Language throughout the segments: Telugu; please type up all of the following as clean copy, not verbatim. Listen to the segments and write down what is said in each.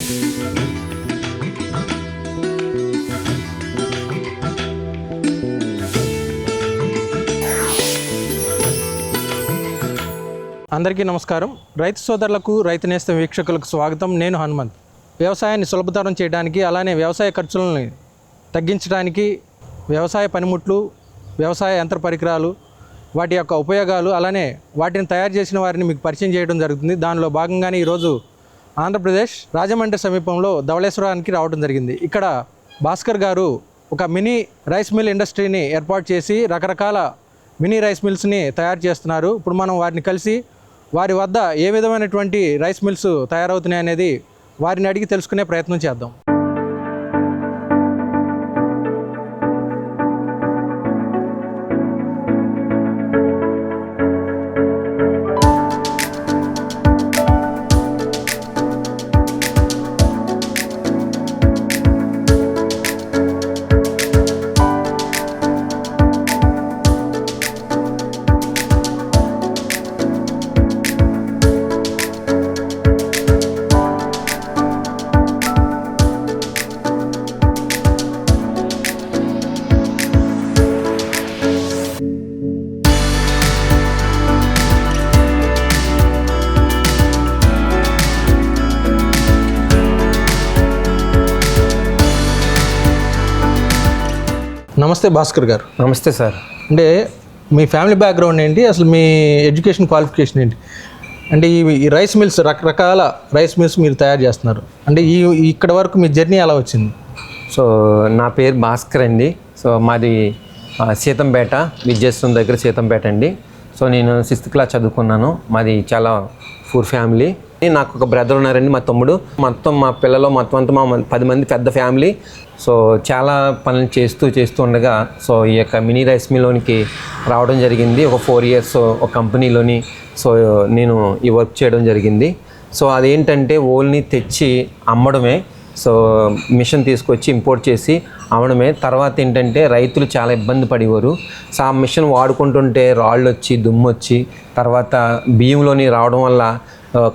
అందరికీ నమస్కారం. రైతు సోదరులకు, రైతు నేస్తం వీక్షకులకు స్వాగతం. నేను హనుమంత్. వ్యవసాయాన్ని సులభతరం చేయడానికి, అలానే వ్యవసాయ ఖర్చులను తగ్గించడానికి వ్యవసాయ పనిముట్లు, వ్యవసాయ యంత్ర పరికరాలు, వాటి యొక్క ఉపయోగాలు, అలానే వాటిని తయారు చేసిన వారిని మీకు పరిచయం చేయడం జరుగుతుంది. దానిలో భాగంగానే ఈరోజు ఆంధ్రప్రదేశ్ రాజమండ్రి సమీపంలో ధవళేశ్వరానికి రావడం జరిగింది. ఇక్కడ భాస్కర్ గారు ఒక మినీ రైస్ మిల్ ఇండస్ట్రీని ఏర్పాటు చేసి రకరకాల మినీ రైస్ మిల్స్ని తయారు చేస్తున్నారు. ఇప్పుడు మనం వారిని కలిసి వారి వద్ద ఏ విధమైనటువంటి రైస్ మిల్స్ తయారవుతున్నాయి అనేది వారిని అడిగి తెలుసుకునే ప్రయత్నం చేద్దాం. నమస్తే భాస్కర్ గారు. నమస్తే సార్. అంటే మీ ఫ్యామిలీ బ్యాక్గ్రౌండ్ ఏంటి, అసలు మీ ఎడ్యుకేషన్ క్వాలిఫికేషన్ ఏంటి? అంటే ఈ రైస్ మిల్స్, రకరకాల రైస్ మిల్స్ మీరు తయారు చేస్తున్నారు, అంటే ఇక్కడ వరకు మీ జర్నీ ఎలా వచ్చింది? సో నా పేరు భాస్కర్ అండి. సో మాది సీతంపేట, విద్యాశ్రం దగ్గర సీతంపేట అండి. సో నేను 6th క్లాస్ చదువుకున్నాను. మాది చాలా పూర్ ఫ్యామిలీ. నాకు ఒక బ్రదర్ ఉన్నారండి, మా తమ్ముడు. మొత్తం మా పిల్లలు మొత్తం అంతా మా 10 మంది పెద్ద ఫ్యామిలీ. సో చాలా పనులు చేస్తూ ఉండగా సో ఈ యొక్క మినీ రైస్ మిల్లోనికి రావడం జరిగింది. ఒక 4 years ఒక కంపెనీలోని సో నేను ఈ వర్క్ చేయడం జరిగింది. సో అదేంటంటే ఓన్లీ తెచ్చి అమ్మడమే. సో మిషన్ తీసుకొచ్చి ఇంపోర్ట్ చేసి అమ్మడమే. తర్వాత ఏంటంటే రైతులు చాలా ఇబ్బంది పడేవారు. సో ఆ మిషన్ వాడుకుంటుంటే రాళ్ళు వచ్చి, దుమ్ము వచ్చి, తర్వాత బియ్యంలోని రావడం వల్ల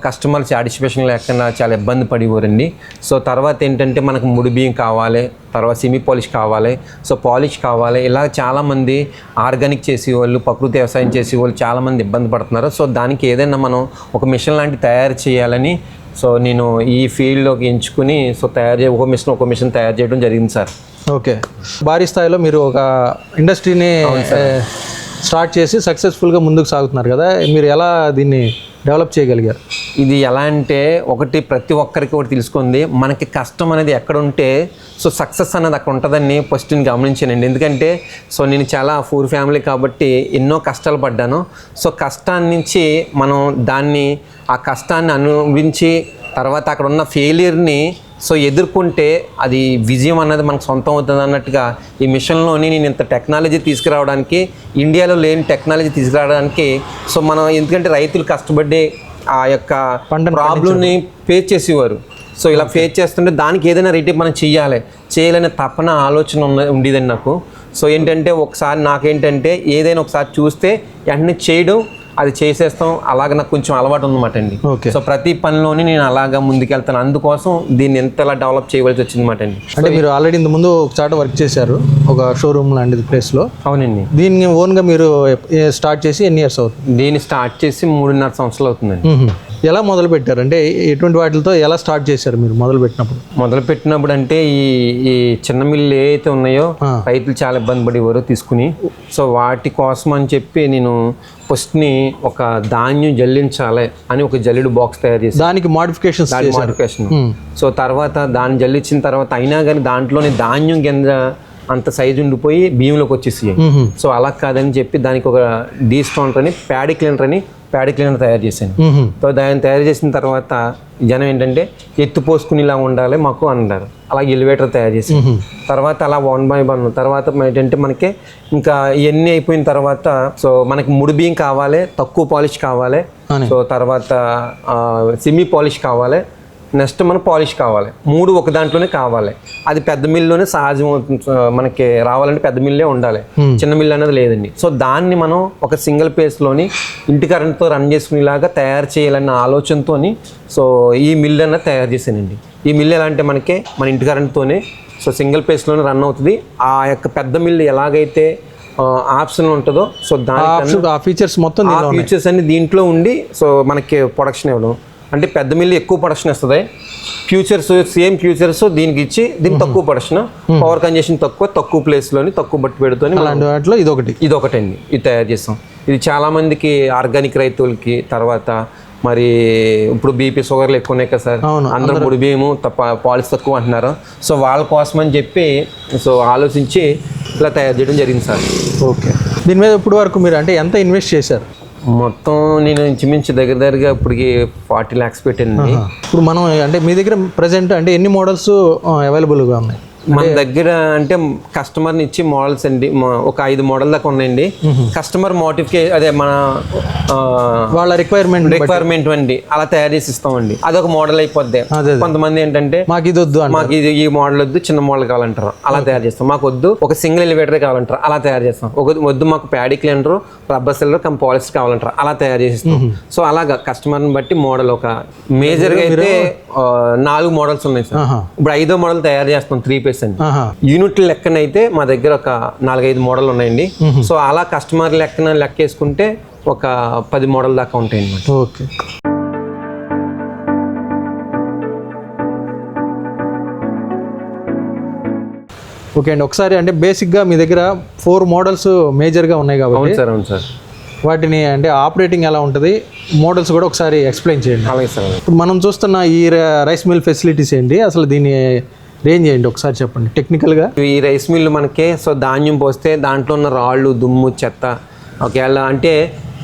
కస్టమర్ సాటిస్ఫాక్షన్ లేకుండా చాలా ఇబ్బంది పడేవారండి. సో తర్వాత ఏంటంటే మనకు ముడి బియ్యం కావాలి, తర్వాత సెమీ పాలిష్ కావాలి, సో పాలిష్ కావాలి. ఇలా చాలామంది ఆర్గానిక్ చేసేవాళ్ళు, ప్రకృతి వ్యవసాయం చేసేవాళ్ళు చాలామంది ఇబ్బంది పడుతున్నారు. సో దానికి ఏదైనా మనం ఒక మిషన్ లాంటి తయారు చేయాలని సో నేను ఈ ఫీల్డ్లోకి ఎంచుకుని సో ఒక మిషన్ తయారు చేయడం జరిగింది సార్. ఓకే, భారీ స్థాయిలో మీరు ఒక ఇండస్ట్రీని స్టార్ట్ చేసి సక్సెస్ఫుల్గా ముందుకు సాగుతున్నారు కదా, మీరు ఎలా దీన్ని డెవలప్ చేయగలిగారు? ఇది ఎలా అంటే ప్రతి ఒక్కరికి ఒకటి తెలుసుకుంది, మనకి కష్టం అనేది ఎక్కడ ఉంటే సో సక్సెస్ అనేది అక్కడ ఉంటుందని ఫస్ట్ నేను గమనించానండి. ఎందుకంటే సో నేను చాలా పూర్ ఫ్యామిలీ కాబట్టి ఎన్నో కష్టాలు పడ్డాను. సో కష్టాన్ని నుంచి మనం ఆ కష్టాన్ని అనుభవించి తర్వాత అక్కడ ఉన్న ఫెయిలియర్ని సో ఎదుర్కొంటే అది విజయం అన్నది మనకు సొంతం అవుతుంది అన్నట్టుగా ఈ మిషన్లోని నేను ఇంత టెక్నాలజీ తీసుకురావడానికి, ఇండియాలో లేని టెక్నాలజీ తీసుకురావడానికి సో మనం ఎందుకంటే రైతులు కష్టపడి ఆ యొక్క ప్రాబ్లమ్ని ఫేస్ చేసేవారు. సో ఇలా ఫేస్ చేస్తుంటే దానికి ఏదైనా రేటే మనం చేయాలనే తపన ఆలోచన ఉండేదండి నాకు. సో ఏంటంటే ఒకసారి నాకేంటంటే ఏదైనా ఒకసారి చూస్తే వెంటనే చేయడం, అది చేసేస్తాం, అలాగ నాకు కొంచెం అలవాటు ఉందన్నమాట అండి. సో ప్రతి పనిలోని నేను అలాగా ముందుకెళ్తాను. అందుకోసం దీన్ని ఎంతలా డెవలప్ చేయవలసి వచ్చిందన్నమాట అండి. అంటే మీరు ఆల్రెడీ ఇంత ముందు ఒక చాట వర్క్ చేశారు, ఒక షోరూమ్ లాంటిది ప్లేస్లో. అవునండి. దీన్ని ఓన్గా మీరు స్టార్ట్ చేసి ఎన్ని ఇయర్స్ అవుతుంది? దీన్ని స్టార్ట్ చేసి 3.5 సంవత్సరాలు అవుతుందండి. ఎలా మొదలు పెట్టారు, అంటే ఎటువంటి వాటితో ఎలా స్టార్ట్ చేశారు మీరు మొదలుపెట్టినప్పుడు అంటే ఈ చిన్న మిల్లు ఏవైతే ఉన్నాయో రైతులు చాలా ఇబ్బంది పడేవారు తీసుకుని. సో వాటి కోసం అని చెప్పి నేను ఫస్ట్ని ఒక ధాన్యం జల్లించాలి అని ఒక జల్లెడు బాక్స్ తయారు చేసి దానికి మోడిఫికేషన్. సో తర్వాత దాన్ని జల్లించిన తర్వాత అయినా కానీ దాంట్లోని ధాన్యం కింద అంత సైజు ఉండిపోయి బియ్యంలోకి వచ్చేసి. సో అలా కాదని చెప్పి దానికి ఒక డీస్కౌంటర్ అని ప్యాడీ క్లీనర్ తయారు చేశాను. సో దాన్ని తయారు చేసిన తర్వాత జనం ఏంటంటే ఎత్తు పోసుకునేలా ఉండాలి మాకు అన్నారు. అలాగే ఎలివేటర్ తయారు చేసి తర్వాత అలా 1 by 1 తర్వాత ఏంటంటే మనకి ఇంకా ఇవన్నీ అయిపోయిన తర్వాత సో మనకి ముడి బియ్యం కావాలి, తక్కువ పాలిష్ కావాలి, సో తర్వాత సెమీ పాలిష్ కావాలి, నెక్స్ట్ మన పాలిష్ కావాలి, 3 ఒక దాంట్లోనే కావాలి. అది పెద్ద మిల్లులోనే సహజం మనకి రావాలంటే పెద్ద మిల్లే ఉండాలి, చిన్న మిల్లు అనేది లేదండి. సో దాన్ని మనం ఒక సింగిల్ పేస్లోని ఇంటి కరెంట్తో రన్ చేసుకునేలాగా తయారు చేయాలన్న ఆలోచనతో సో ఈ మిల్లు అన్నది తయారు చేశానండి. ఈ మిల్లు ఎలా అంటే మనకి మన ఇంటి కరెంట్తోనే సో సింగిల్ పేస్లోనే రన్ అవుతుంది. ఆ యొక్క పెద్ద మిల్లు ఎలాగైతే ఆప్షన్ ఉంటుందో సో ఆ ఫీచర్స్ మొత్తం ఆ ఫీచర్స్ అన్ని దీంట్లో ఉండి సో మనకి ప్రొడక్షన్ ఇవ్వడం అంటే పెద్ద మిల్లు ఎక్కువ ప్రొడక్షన్ ఇస్తుంది. ఫ్యూచర్స్ సేమ్ ఫ్యూచర్స్ దీనికి ఇచ్చి దీనికి తక్కువ ప్రొడక్షన్, పవర్ కన్జెషన్ తక్కువ ప్లేస్లోని తక్కువ బట్టి పెడుతుంది. అలాంటి వాటిలో ఇదొకటండి. ఇది తయారు చేస్తాం. ఇది చాలామందికి ఆర్గానిక్ రైతులకి, తర్వాత మరి ఇప్పుడు బీపీ షుగర్లు ఎక్కువ ఉన్నాయి కదా సార్, అందరూ ముడి బియ్యము పాలిస్ తక్కువ అంటున్నారు. సో వాళ్ళ కోసం అని చెప్పి సో ఆలోచించి ఇలా తయారు చేయడం జరిగింది సార్. ఓకే, దీని మీద ఇప్పుడు వరకు మీరు అంటే ఎంత ఇన్వెస్ట్ చేశారు? మొత్తం నేను ఇంచుమించు దగ్గరగా ఇప్పటికి 40 lakhs పెట్టానండి. ఇప్పుడు మనం అంటే మీ దగ్గర ప్రజెంట్ అంటే ఎన్ని మోడల్స్ అవైలబుల్గా ఉన్నాయి? మన దగ్గర అంటే కస్టమర్ని ఇచ్చి మోడల్స్ అండి ఒక 5 మోడల్ దాకా ఉన్నాయండి. కస్టమర్ మోటిఫికేషన్ అదే మన వాళ్ళ రిక్వైర్మెంట్ అండి అలా తయారు చేసి ఇస్తామండి. అదొక మోడల్ అయిపోద్ది. కొంతమంది ఏంటంటే మాకు ఇది వద్దు, మాకు ఇది ఈ మోడల్ వద్దు, చిన్న మోడల్ కావాలంటారు, అలా తయారు చేస్తాం. మాకు వద్దు ఒక సింగిల్ ఎలివేటర్ కావాలంటారు, అలా తయారు చేస్తాం. వద్దు మాకు paddy cleaner, rubber seller polyester కావాలంటారు, అలా తయారు చేసిస్తాం. సో అలాగా కస్టమర్ని బట్టి మోడల్ ఒక మేజర్గా అయితే 4 మోడల్స్ ఉన్నాయి సార్. ఇప్పుడు 5వ మోడల్ తయారు చేస్తాం 3 పీస్ అండి. యూనిట్ లెక్కన అయితే మా దగ్గర ఒక 4-5 మోడల్ ఉన్నాయండి. సో అలా కస్టమర్ లెక్క వేసుకుంటే ఒక 10 మోడల్ దాకా ఉంటాయి అన్నమాట. ఓకే, ఓకే అండి. ఒకసారి అంటే బేసిక్గా మీ దగ్గర 4 మోడల్స్ మేజర్గా ఉన్నాయి కాబట్టి అవును సార్ వాటిని అంటే ఆపరేటింగ్ ఎలా ఉంటుంది, మోడల్స్ కూడా ఒకసారి ఎక్స్ప్లెయిన్ చేయండి. అలాగే సార్. ఇప్పుడు మనం చూస్తున్న ఈ రైస్ మిల్ ఫెసిలిటీస్ ఏంటి, అసలు దీని రేంజ్ ఏంటి ఒకసారి చెప్పండి టెక్నికల్గా. ఈ రైస్ మిల్ మనకి సో ధాన్యం పోస్తే దాంట్లో ఉన్న రాళ్ళు, దుమ్ము, చెత్త ఒకవేళ అంటే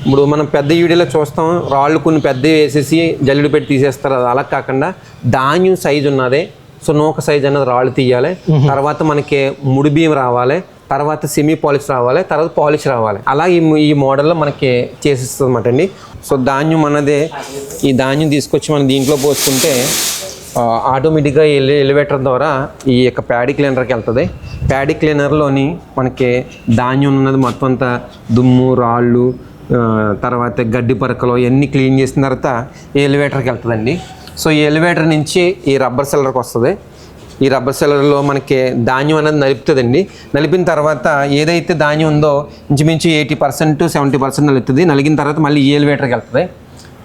ఇప్పుడు మనం పెద్ద వీడియోలో చూస్తాం రాళ్ళు కొన్ని పెద్దవి వేసేసి జల్లుడు పెట్టి తీసేస్తారు. అది అలా కాకుండా ధాన్యం సైజు ఉన్నదే సో నూక సైజ్ అన్నది రాళ్ళు తీయాలి, తర్వాత మనకి ముడి బియ్యం రావాలి, తర్వాత సెమీ పాలిష్ రావాలి, తర్వాత పాలిష్ రావాలి. అలా ఈ మోడల్లో మనకి చేసిస్తుంది అన్నమాట అండి. సో ధాన్యం అన్నదే ఈ ధాన్యం తీసుకొచ్చి మనం దీంట్లో పోసుకుంటే ఆటోమేటిక్గా ఎలివేటర్ ద్వారా ఈ యొక్క ప్యాడీ క్లీనర్కి వెళ్తుంది. ప్యాడీ క్లీనర్లోని మనకి ధాన్యం ఉన్నది మొత్తం అంతా దుమ్ము, రాళ్ళు, తర్వాత గడ్డి పరకలు ఇవన్నీ క్లీన్ చేసిన తర్వాత ఈ ఎలివేటర్కి వెళ్తుందండి. సో ఈ ఎలివేటర్ నుంచి ఈ రబ్బర్ సెల్లర్కి వస్తుంది. ఈ రబ్బర్ సెల్లర్లో మనకి ధాన్యం అనేది నలుపుతుందండి. నలిపిన తర్వాత ఏదైతే ధాన్యం ఉందో ఇంచుమించు 80% 70% నలుపుతుంది. నలిగిన తర్వాత మళ్ళీ ఈ ఎలివేటర్కి వెళ్తుంది.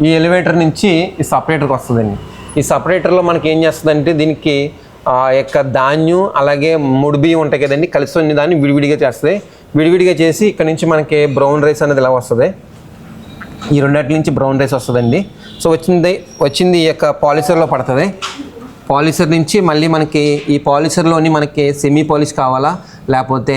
ఈ ఎలివేటర్ నుంచి ఈ సపరేటర్కి వస్తుందండి. ఈ సపరేటర్లో మనకి ఏం చేస్తుందంటే దీనికి ఆ యొక్క ధాన్యం అలాగే ముడి బియ్యం ఉంటాయి కదండి, కలిసి ఉన్న దాన్ని విడివిడిగా చేస్తుంది. విడివిడిగా చేసి ఇక్కడ నుంచి మనకి బ్రౌన్ రైస్ అనేది ఇలా వస్తుంది. ఈ రెండింటి నుంచి బ్రౌన్ రైస్ వస్తుందండి. సో వచ్చింది ఈ యొక్క పాలిషర్లో పడుతుంది. పాలిషర్ నుంచి మళ్ళీ మనకి ఈ పాలిషర్లోని మనకి సెమీ పాలిష్ కావాలా, లేకపోతే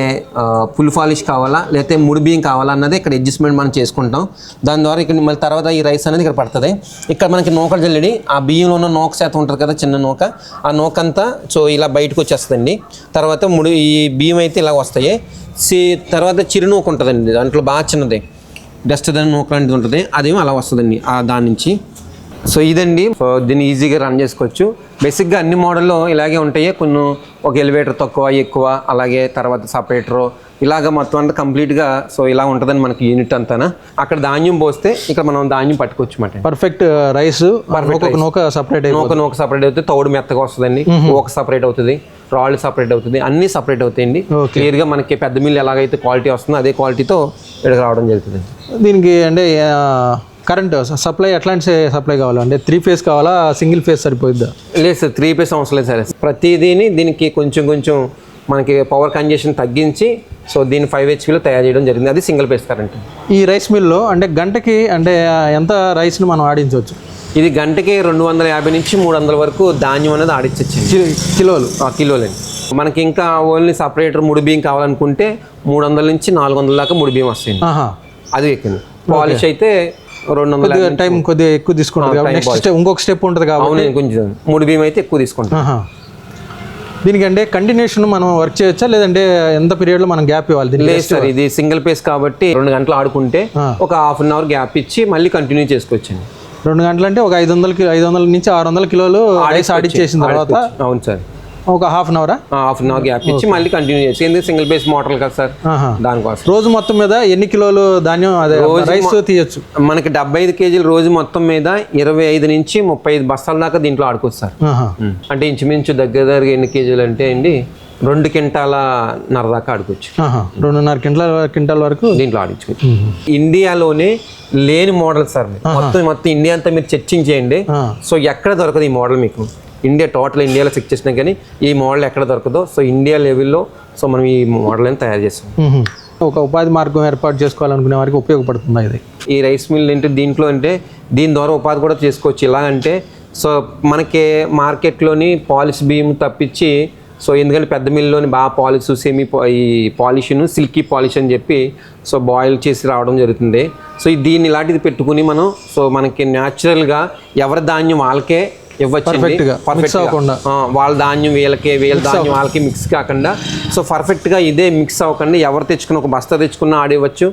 ఫుల్ పాలిష్ కావాలా, లేకపోతే ముడి బియ్యం కావాలా అన్నది ఇక్కడ అడ్జస్ట్మెంట్ మనం చేసుకుంటాం. దాని ద్వారా ఇక్కడ మళ్ళీ తర్వాత ఈ రైస్ అనేది ఇక్కడ పడుతుంది. ఇక్కడ మనకి నూక జల్లెడి ఆ బియ్యంలో ఉన్న నూక శాతం ఉంటుంది కదా, చిన్న నూక, ఆ నూక అంతా సో ఇలా బయటకు వచ్చేస్తుందండి. తర్వాత ఈ బియ్యం అయితే ఇలా వస్తాయి. తర్వాత చిరునూక ఉంటుందండి, దాంట్లో బాగా చిన్నది డస్ట్ దాని నూక లాంటిది ఉంటుంది, అదేమో అలా వస్తుందండి దాని నుంచి. సో ఇదండి, దీన్ని ఈజీగా రన్ చేసుకోవచ్చు. బేసిక్గా అన్ని మోడల్లో ఇలాగే ఉంటాయి. కొన్ని ఒక ఎలివేటర్ తక్కువ ఎక్కువ, అలాగే తర్వాత సపరేటరు ఇలాగ మొత్తం అంతా కంప్లీట్గా సో ఇలా ఉంటుందని మనకి యూనిట్ అంతా. అక్కడ ధాన్యం పోస్తే ఇక్కడ మనం ధాన్యం పట్టుకోవచ్చు అన్నమాట. పర్ఫెక్ట్ రైస్ నూక సపరేట్ నూక సపరేట్ అవుతుంది, తౌడు మెత్తగా వస్తుందండి, ఒక సపరేట్ అవుతుంది, రాళ్ళు సపరేట్ అవుతుంది, అన్నీ సపరేట్ అవుతాయండి. క్లియర్గా మనకి పెద్ద మిల్లు ఎలాగైతే క్వాలిటీ వస్తుందో అదే క్వాలిటీతో ఇక్కడికి రావడం జరుగుతుంది. దీనికి అంటే కరెంట్ సప్లై ఎట్లాంటి సప్లై కావాలా, అంటే 3 phase కావాలా, సింగిల్ ఫేజ్ సరిపోద్దా? లేదు సార్, 3 phase అవసరం లేదు సార్. ప్రతిదీని దీనికి కొంచెం మనకి పవర్ కన్జెషన్ తగ్గించి సో దీన్ని 5 HPలో తయారు చేయడం జరిగింది. అది సింగిల్ ఫేజ్ కరెంట్. ఈ రైస్ మిల్లో అంటే గంటకి అంటే ఎంత రైస్ని మనం ఆడించవచ్చు? ఇది గంటకి 250 నుంచి 300 వరకు ధాన్యం అనేది ఆడించవచ్చు. కిలోలండి. మనకి ఇంకా ఓన్లీ సపరేటర్ ముడి బియ్యం కావాలనుకుంటే 300 నుంచి 400 దాకా ముడి బియ్యం వస్తాయి. అది ఎక్కింది. పాలిష్ అయితే 200 టైం కొద్దిగా ఎక్కువ తీసుకుంటుంది. నెక్స్ట్ ఇంకొక స్టెప్ ఉంటుంది కాబట్టి కొంచెం ముడి బియ్యం అయితే ఎక్కువ తీసుకుంటాం. దీనికంటే కంటిన్యూషన్ మనం వర్క్ చేయొచ్చా, లేదంటే ఎంత పీరియడ్లో మనం గ్యాప్ ఇవ్వాలి? లేదు సార్, ఇది సింగిల్ ఫేజ్ కాబట్టి 2 గంటలు ఆడుకుంటే ఒక ½ an hour గ్యాప్ ఇచ్చి మళ్ళీ కంటిన్యూ చేసుకోవచ్చండి. 2 గంటలు అంటే ఒక 500 నుంచి 600 కిలోలు రైస్ ఆడిచ్చేసిన తర్వాత అవును సార్, ఒక హాఫ్ అన్ అవరా హాఫ్ అన్ అవర్ గ్యాప్ ఇచ్చి మళ్ళీ కంటిన్యూ చేసి, ఎందుకు సింగిల్ బేస్ మోటార్ కదా సార్, దానికోసం. రోజు మొత్తం మీద ఎన్ని కిలోలు ధాన్యం అదే రైస్ తీయొచ్చు? మనకి 75 కేజీలు రోజు మొత్తం మీద 25 నుంచి 35 బస్తాల దాకా దీంట్లో ఆడుకోవచ్చు సార్. అంటే ఇంచుమించు దగ్గర ఎన్ని కేజీలు అంటే అండి 2 క్వింటాల నర దాకా ఆడుకోవచ్చు. 2.5 క్వింటాల వరకు దీంట్లో ఆడించుకోవచ్చు. ఇండియాలోనే లేని మోడల్ సార్, మొత్తం ఇండియా అంతా మీరు చర్చించేయండి. సో ఎక్కడ దొరకదు ఈ మోడల్ మీకు. టోటల్ ఇండియాలో చెక్ చేసినా కానీ ఈ మోడల్ ఎక్కడ దొరకదో. సో ఇండియా లెవెల్లో సో మనం ఈ మోడల్ అని తయారు చేస్తాం. ఒక ఉపాధి మార్గం ఏర్పాటు చేసుకోవాలనుకునే వారికి ఉపయోగపడుతుంది ఇది. ఈ రైస్ మిల్ అంటే దీంట్లో అంటే దీని ద్వారా ఉపాధి కూడా చేసుకోవచ్చు. ఇలా అంటే సో మనకి మార్కెట్లోని పాలిష్ బియ్యం తప్పించి, సో ఎందుకంటే పెద్ద మిల్లులోని బాగా పాలిష్ ఈ పాలిష్ను సిల్కీ పాలిష్ అని చెప్పి సో బాయిల్ చేసి రావడం జరుగుతుంది. సో దీన్ని ఇలాంటిది పెట్టుకుని మనం సో మనకి న్యాచురల్గా ఎవరి ధాన్యం వాళ్ళకే ఇవ్వచ్చు. వాళ్ళ ధాన్యం వీళ్ళకి, వీళ్ళ ధాన్యం వాళ్ళకి మిక్స్ కాకుండా సో పర్ఫెక్ట్గా ఇదే మిక్స్ అవ్వకుండా ఎవరు తెచ్చుకున్న ఒక బస్తా తెచ్చుకున్న ఆడివ్వచ్చు,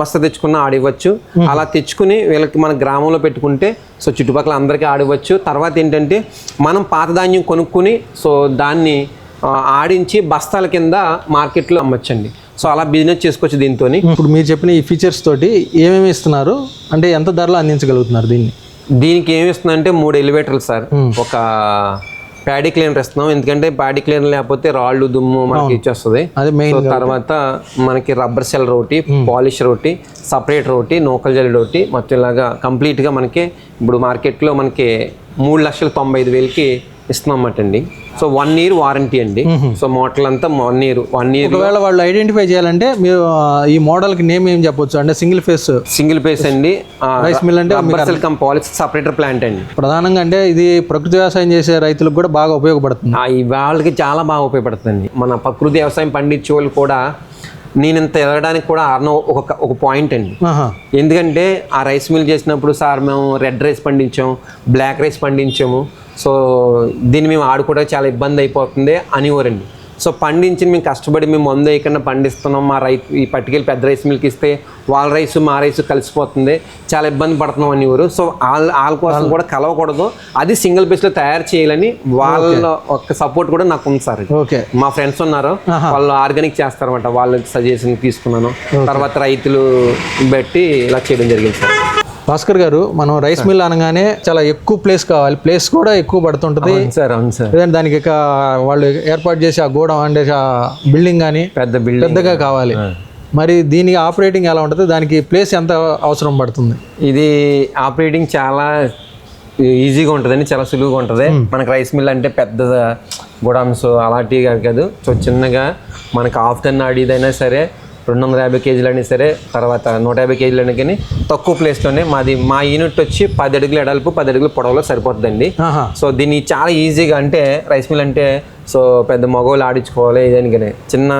బస్తా తెచ్చుకున్న ఆడివ్వచ్చు. అలా తెచ్చుకుని వీళ్ళకి మన గ్రామంలో పెట్టుకుంటే సో చుట్టుపక్కల అందరికీ ఆడివ్వచ్చు. తర్వాత ఏంటంటే మనం పాత ధాన్యం కొనుక్కుని సో దాన్ని ఆడించి బస్తాల కింద మార్కెట్లో అమ్మచ్చండి. సో అలా బిజినెస్ చేసుకోవచ్చు దీంతో. ఇప్పుడు మీరు చెప్పిన ఈ ఫీచర్స్ తోటి ఏమేమి ఇస్తున్నారు అంటే ఎంత ధరలో అందించగలుగుతున్నారు దీన్ని? దీనికి ఏమి ఇస్తుందంటే 3 ఎలివేటర్లు సార్, ఒక ప్యాడీ క్లీనర్ ఇస్తున్నాం. ఎందుకంటే ప్యాడీ క్లీనర్ లేకపోతే రాళ్ళు దుమ్ము మనకి ఇచ్చేస్తుంది. సో తర్వాత మనకి రబ్బర్ సెల్ రోటి, పాలిష్ రోటి, సపరేట్ రోటి, నూకల్ జల్లి రోటి, మొత్తం ఇలాగా కంప్లీట్గా మనకి ఇప్పుడు మార్కెట్లో మనకి 3,95,000కి ఇస్తున్నాం అన్నమాట అండి. సో 1 year వారంటీ అండి. సో మోడల్ అంతా 1 year. ఒకవేళ వాళ్ళు ఐడెంటిఫై చేయాలంటే మీరు ఈ మోడల్కి నేమ్ ఏం చెప్పొచ్చు అంటే సింగిల్ ఫేస్ అండి. రైస్ మిల్ అంటే పాలిష్ సపరేటర్ ప్లాంట్ అండి. ప్రధానంగా అంటే ఇది ప్రకృతి వ్యవసాయం చేసే రైతులకు కూడా బాగా ఉపయోగపడుతుంది. వాళ్ళకి చాలా బాగా ఉపయోగపడుతుంది. మన ప్రకృతి వ్యవసాయం పండించే వాళ్ళు కూడా నేను ఇంత ఎదగడానికి కూడా ఒక పాయింట్ అండి. ఎందుకంటే ఆ రైస్ మిల్ చేసినప్పుడు సార్ మేము రెడ్ రైస్ పండించాము, బ్లాక్ రైస్ పండించాము, సో దీన్ని మేము ఆడుకోవడానికి చాలా ఇబ్బంది అయిపోతుంది అనేవారండి. సో పండించి మేము కష్టపడి మేము మందు వేయకుండా పండిస్తున్నాం, మా ఈ పట్టుకెళ్ళి పెద్ద రైస్ మిల్కి ఇస్తే వాళ్ళ రైసు మా రైసు కలిసిపోతుంది, చాలా ఇబ్బంది పడుతున్నాం అనేవారు. సో వాళ్ళ కోసం కూడా కలవకూడదు, అది సింగిల్ బేస్లో తయారు చేయాలని వాళ్ళ ఒక సపోర్ట్ కూడా నాకు ఉంది సార్. మా ఫ్రెండ్స్ ఉన్నారు, వాళ్ళు ఆర్గానిక్ చేస్తారన్నమాట, వాళ్ళ సజెషన్ తీసుకున్నాను. తర్వాత రైతులు బట్టి ఇలా చేయడం జరిగింది సార్. భాస్కర్ గారు, మనం రైస్ మిల్ అనగానే చాలా ఎక్కువ ప్లేస్ కావాలి, ప్లేస్ కూడా ఎక్కువ పడుతుంటుంది సార్. అవును సార్. దానికి వాళ్ళు ఏర్పాటు చేసి ఆ గోడౌన్ అంటే ఆ బిల్డింగ్ కానీ పెద్దగా కావాలి. మరి దీనికి ఆపరేటింగ్ ఎలా ఉంటుంది, దానికి ప్లేస్ ఎంత అవసరం పడుతుంది? ఇది ఆపరేటింగ్ చాలా ఈజీగా ఉంటుందండి, చాలా సులువుగా ఉంటుంది. మనకి రైస్ మిల్ అంటే పెద్ద గోడౌన్స్ అలాంటివి కాదు. సో చిన్నగా మనకి హాఫ్ టన్ ఆడిదైనా సరే, 250 కేజీలు అయినా సరే, తర్వాత 150 కేజీలు అయినా కానీ తక్కువ ప్లేస్లోనే మా యూనిట్ వచ్చి 10 అడుగులు ఎడల్పు 10 అడుగులు పొడవులో సరిపోతుందండి. సో దీన్ని చాలా ఈజీగా అంటే రైస్ మిల్ అంటే సో పెద్ద మగవాళ్ళు ఆడించుకోవాలి, దానికనే చిన్న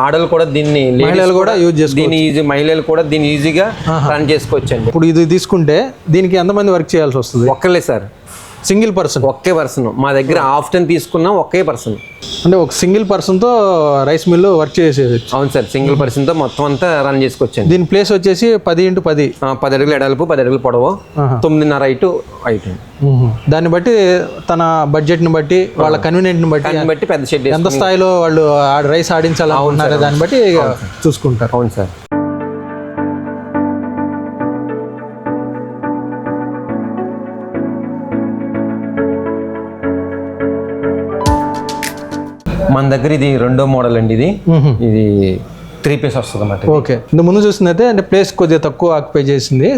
ఆడలు కూడా దీన్ని మహిళలు కూడా యూజ్ చేసుకోవచ్చు, మహిళలు కూడా దీన్ని ఈజీగా రన్ చేసుకోవచ్చు అండి. ఇప్పుడు ఇది తీసుకుంటే దీనికి ఎంతమంది వర్క్ చేయాల్సి వస్తుంది? ఒక్కలే సార్, సింగిల్ పర్సన్, ఒకే పర్సన్. మా దగ్గర హాఫ్ టన్ తీసుకున్నాం, ఒకే పర్సన్. అంటే ఒక సింగిల్ పర్సన్తో రైస్ మిల్ వర్క్ చేసేది? అవును సార్, సింగిల్ పర్సన్తో మొత్తం అంతా రన్ చేసుకోవచ్చు. దీని ప్లేస్ వచ్చేసి 10x10, 10 అడుగులు ఎడల్పు 10 అడుగులు పొడవు, 9.5 హైట్. దాన్ని బట్టి తన బడ్జెట్ని బట్టి వాళ్ళ కన్వీనియంట్ని బట్టి పెద్ద షెడ్ ఎంత స్థాయిలో వాళ్ళు రైస్ ఆడించాలనుకుంటున్నారో దాన్ని బట్టి చూసుకుంటారు. అవును సార్. మన దగ్గర ఇది 2వ మోడల్ అండి. ఇది 3 piece వస్తుంది అన్నమాట. ఓకే, ఇంత ముందు చూసిందైతే అంటే ప్లేస్ కొద్దిగా తక్కువ ఆక్యుపై చేసింది,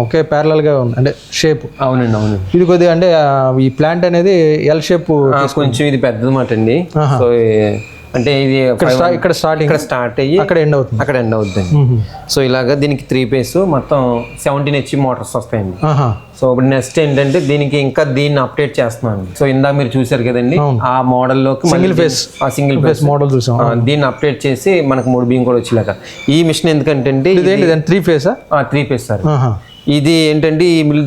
ఒకే ప్యారలల్గా ఉంది అంటే షేప్. అవునండి, అవును. ఇది కొద్దిగా అంటే ఈ ప్లాంట్ అనేది ఎల్ షేప్, కొంచెం ఇది పెద్దది మాట అండి. సో అంటే ఇది ఇక్కడ స్టార్ట్ అయ్యి అక్కడ ఎండ్ అవుతుంది. సో ఇలాగా దీనికి 3 piece మొత్తం 17 HP మోటార్స్ వస్తాయండి. సో ఇప్పుడు నెక్స్ట్ ఏంటంటే దీనికి ఇంకా దీన్ని అప్డేట్ చేస్తున్నాను. సో ఇందాక మీరు చూసారు కదండి, ఆ మోడల్లోకి సింగిల్ ఫేస్ మోడల్ చూసాం, దీన్ని అప్డేట్ చేసి మనకు 3 బియ్యం కూడా వచ్చేలాగా ఈ మిషన్. ఎందుకంటే 3 phase 3 piece సార్. ఇది ఏంటంటే ఈ మిల్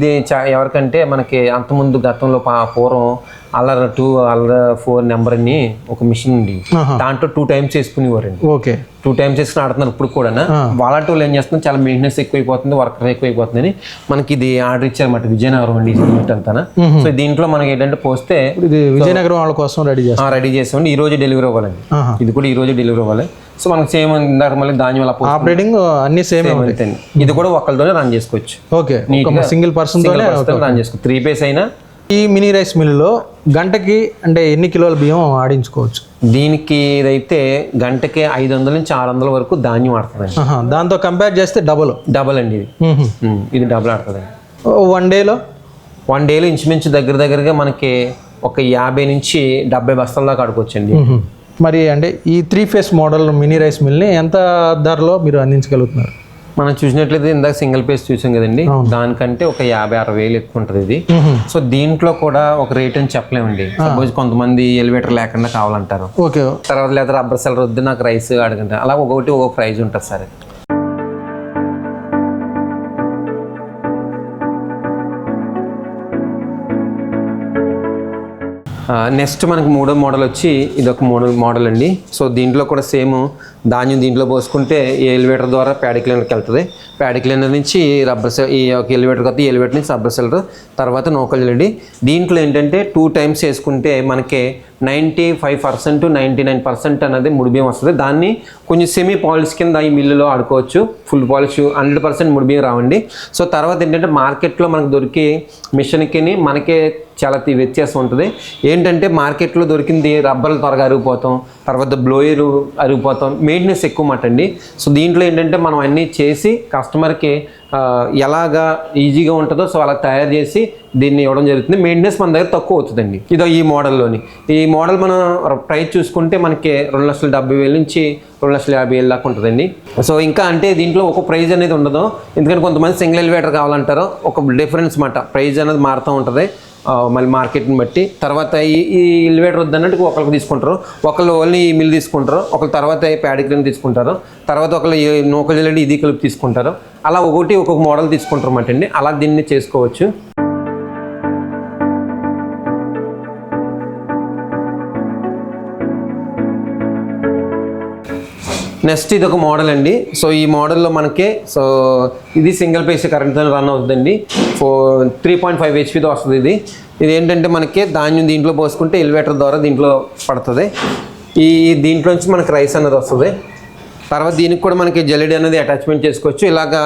ఎవరికంటే మనకి అంతకుముందు గతంలో పూర్వం అల్లర్ 2 అల్లర్ 4 నెంబర్ అని ఒక మిషన్ ఉంది. దాంట్లో 2 times వేసుకునేవారండి. ఓకే, 2 times వేసుకుని ఆడుతున్నారు ఇప్పుడు కూడా. వాళ్ళ వాళ్ళు ఏం చేస్తున్నారు, చాలా మెయింటెనెన్స్ ఎక్కువైపోతుంది, వర్కర్ ఎక్కువైపోతుందని మనకి ఇది ఆర్డర్ ఇచ్చారన్నమాట. విజయనగరం అండి యూనిట్ అంతా. సో దీంట్లో మనకి ఏంటంటే పోస్తే ఇది విజయనగరం వాళ్ళ కోసం రెడీ చేసామండి. ఈ రోజు డెలివరీ అవ్వాలండి. ఇది కూడా ఈ రోజు డెలివరీ అవ్వాలి. సో మనకి సేమ్ ఇందాక మళ్ళీ ధాన్యం అలా ఆపరేటింగ్ అన్ని సేమ్. ఇది కూడా ఒకళ్ళతోనే రన్ చేసుకోవచ్చు. ఓకే, సింగిల్ పర్సన్ రన్ చేసుకోవచ్చు. 3 phase అయినా. ఈ మినీ రైస్ మిల్లులో గంటకి అంటే ఎన్ని కిలోల బియ్యం ఆడించుకోవచ్చు? దీనికి ఇదైతే గంటకి 500 నుంచి 600 వరకు ధాన్యం ఆడుతుందండి. దాంతో కంపేర్ చేస్తే డబల్ అండి ఇది డబుల్ ఆడుతుందండి. 1 dayలో 1 dayలో ఇంచుమించు దగ్గరగా మనకి ఒక 50 నుంచి 70 బస్తాల దాకా ఆడుకోవచ్చండి. మరి అంటే ఈ 3 phase మోడల్ మినీ రైస్ మిల్ని ఎంత ధరలో మీరు అందించగలుగుతున్నారు? మనం చూసినట్లయితే ఇందాక సింగిల్ పేస్ చూసాం కదండి, దానికంటే ఒక 50-60 వేలు ఎక్కువ ఉంటుంది ఇది. సో దీంట్లో కూడా ఒక రేట్ అని చెప్పలేమండి. సపోజ్ కొంతమంది ఎలివేటర్ లేకుండా కావాలంటారు, ఓకే, తర్వాత లేదా రబ్బర్ సెల్లర్ వద్దు నాకు రైస్ అడుగుంటారు. అలా ఒక్కొక్కటి ఒక్కొక్క ప్రైజ్ ఉంటుంది సార్. నెక్స్ట్ మనకి 3వ మోడల్ వచ్చి ఇది ఒక మోడల్ అండి. సో దీంట్లో కూడా సేమ్ ధాన్యం దీంట్లో పోసుకుంటే ఈ ఎలివేటర్ ద్వారా ప్యాడీ క్లీనర్కి వెళ్తుంది. ప్యాడీ క్లీనర్ నుంచి రబ్బర్ సెల్ ఈ ఒక ఎలివేటర్ వస్తే ఈ ఎలివేటర్ నుంచి రబ్బర్ సెల్లర్, తర్వాత నూకలు జల్లెడి. దీంట్లో ఏంటంటే 2 times వేసుకుంటే మనకి 95% 99% అనేది ముడి బియ్యం వస్తుంది. దాన్ని కొంచెం సెమీ పాలిష్ కింద ఈ మిల్లులో ఆడుకోవచ్చు. ఫుల్ పాలిష్ 100% ముడి బియ్యం రావండి. సో తర్వాత ఏంటంటే మార్కెట్లో మనకు దొరికి మిషన్కి మనకే చాలా వ్యత్యాసం ఉంటుంది. ఏంటంటే మార్కెట్లో దొరికింది రబ్బర్లు త్వరగా అరిగిపోతాం, తర్వాత బ్లోయర్ అరిగిపోతాం, మెయింటెనెన్స్ ఎక్కువ మాట అండి. సో దీంట్లో ఏంటంటే మనం అన్నీ చేసి కస్టమర్కి ఎలాగా ఈజీగా ఉంటుందో సో అలా తయారు చేసి దీన్ని ఇవ్వడం జరుగుతుంది. మెయింటెనెన్స్ మన దగ్గర తక్కువ అవుతుందండి. ఇదో ఈ మోడల్లోని ఈ మోడల్ మనం ప్రైస్ చూసుకుంటే మనకి 2,70,000 నుంచి 2,50,000 దాకా ఉంటుందండి. సో ఇంకా అంటే దీంట్లో ఒక ప్రైజ్ అనేది ఉండదు, ఎందుకంటే కొంతమంది సింగిల్ ఎలివేటర్ కావాలంటారు. ఒక డిఫరెన్స్ మాట, ప్రైజ్ అనేది మారుతూ ఉంటుంది మళ్ళీ మార్కెట్ని బట్టి. తర్వాత ఈ ఎలివేటర్ వద్దన్నట్టు ఒకరికి తీసుకుంటారు, ఒకళ్ళు ఓన్లీ ఈ మిల్ తీసుకుంటారు, ఒకళ్ళు తర్వాత ప్యాడీ క్లీనర్ తీసుకుంటారు, తర్వాత ఒకళ్ళు నూకలు జల్లెడి ఇది కలిపి తీసుకుంటారు. అలా ఒక్కొక్క మోడల్ తీసుకుంటారు అన్నమాట అండి. అలా దీన్ని చేసుకోవచ్చు. నెక్స్ట్ ఇది ఒక మోడల్ అండి. సో ఈ మోడల్లో మనకి సో ఇది సింగిల్ పేస్ కరెంట్తో రన్ అవుతుందండి. 3.5 HPతో వస్తుంది. ఇది ఏంటంటే మనకి ధాన్యం దీంట్లో పోసుకుంటే ఎలివేటర్ ద్వారా దీంట్లో పడుతుంది. దీంట్లో నుంచి మనకి రైస్ అనేది వస్తుంది. తర్వాత దీనికి కూడా మనకి జల్లెడి అనేది అటాచ్మెంట్ చేసుకోవచ్చు. ఇలాగా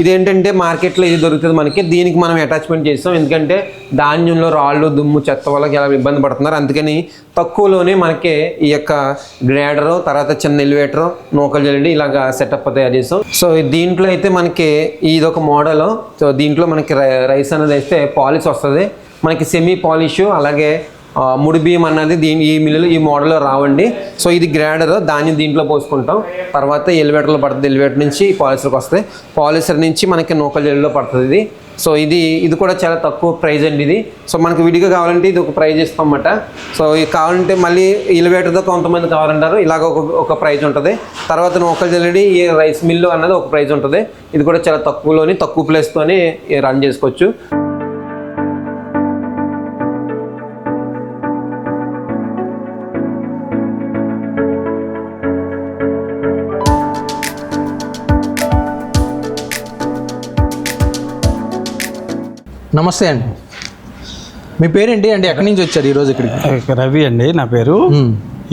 ఇదేంటంటే మార్కెట్లో ఇది దొరుకుతుంది మనకి, దీనికి మనం అటాచ్మెంట్ చేస్తాం. ఎందుకంటే ధాన్యంలో రాళ్ళు దుమ్ము చెత్త వల్ల ఎలా ఇబ్బంది పడుతున్నారు, అందుకని తక్కువలోనే మనకి ఈ యొక్క గ్రేడరు, తర్వాత చిన్న ఎలివేటరు, నూకలు జల్లెడి ఇలాగా సెటప్ తయారు చేస్తాం. సో దీంట్లో అయితే మనకి ఇదొక మోడల్. సో దీంట్లో మనకి రైస్ అనేది వేస్తే పాలిష్ వస్తుంది, మనకి సెమీ పాలిష్, అలాగే ముడి బియ్యం అన్నది ఈ మిల్లులో ఈ మోడల్లో రావండి. సో ఇది గ్రేడర్, ధాన్యం దీంట్లో పోసుకుంటాం. తర్వాత ఎలివేటర్లో పడుతుంది, ఎలివేటర్ నుంచి పాలిసర్కి వస్తాయి, పాలిసర్ నుంచి మనకి నూకల జల్లులో పడుతుంది ఇది. సో ఇది కూడా చాలా తక్కువ ప్రైజ్ అండి ఇది. సో మనకు విడిగా కావాలంటే ఇది ఒక ప్రైజ్ ఇస్తాం అన్నమాట. సో ఇది కావాలంటే మళ్ళీ ఎలివేటర్తో కొంతమంది కావాలంటారు, ఇలాగ ఒక ప్రైజ్ ఉంటుంది. తర్వాత నూకల జల్లెడి ఈ రైస్ మిల్లు అన్నది ఒక ప్రైజ్ ఉంటుంది. ఇది కూడా చాలా తక్కువ ప్లేస్తోని రన్ చేసుకోవచ్చు. నమస్తే అండి, మీ పేరేంటి అంటే ఎక్కడి నుంచి వచ్చారు ఈరోజు ఇక్కడికి? రవి అండి నా పేరు.